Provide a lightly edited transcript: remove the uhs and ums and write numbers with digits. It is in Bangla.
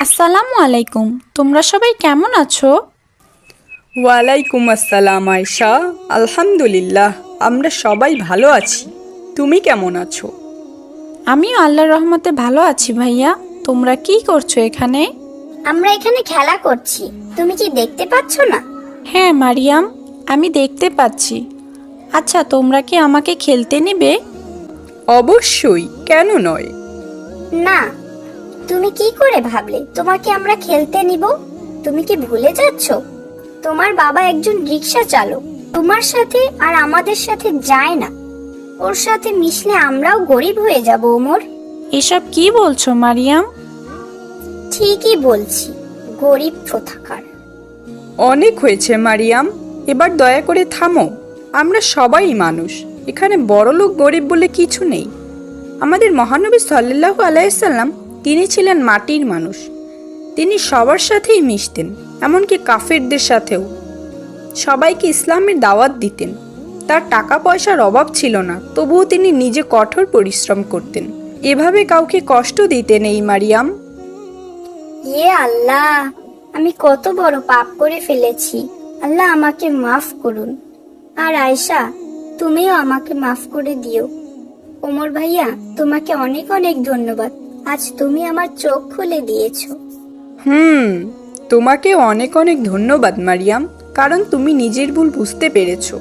আসসালামু আলাইকুম। তোমরা সবাই কেমন আছো? ওয়ালাইকুম আসসালাম আয়শা। আলহামদুলিল্লাহ, আমরা সবাই ভালো আছি। তুমি কেমন আছো? আমিও আল্লাহর রহমতে ভালো আছি ভাইয়া। তোমরা কি করছো এখানে? আমরা এখানে খেলা করছি, তুমি কি দেখতে পাচ্ছ না? হ্যাঁ মারিয়াম, আমি দেখতে পাচ্ছি। আচ্ছা, তোমরা কি আমাকে খেলতে নিবে? অবশ্যই, কেন নয়। না, তুমি কি করে ভাবলে তোমাকে আমরা খেলতে নিব? তুমি কি ভুলে যাচ্ছ তোমার বাবা একজন রিকশা চালক? তোমার সাথে আর আমাদের সাথে যায় না। ওর সাথে মিশলে আমরাও গরিব হয়ে যাব ওমর। এসব কি বলছো মারিয়াম? ঠিকই বলছি, গরিব কোথাকার। অনেক হয়েছে মারিয়াম, এবার দয়া করে থামো। আমরা সবাই মানুষ, এখানে বড়লোক গরিব বলে কিছু নেই। আমাদের মহানবী সাল্লাল্লাহু আলাইহি সাল্লাম, তিনি ছিলেন মাটির মানুষ। তিনি সবার সাথেই মিশতেন, এমনকি কাফেরদের সাথেও। সবাইকে ইসলামের দাওয়াত দিতেন। তার টাকা পয়সার অভাব ছিল না, তবুও তিনি নিজে কঠোর পরিশ্রম করতেন। এভাবে কাউকে কষ্ট দিতেন এই মারিয়াম। ইয়ে আল্লাহ, আমি কত বড় পাপ করে ফেলেছি। আল্লাহ আমাকে মাফ করুন। আর আয়েশা, তুমিও আমাকে মাফ করে দিও। ওমর ভাইয়া, তোমাকে অনেক অনেক ধন্যবাদ। আজ তুমি আমার চোখ খুলে দিয়েছো। তোমাকে অনেক অনেক ধন্যবাদ মারিয়াম, কারণ তুমি নিজের ভুল বুঝতে পেরেছো।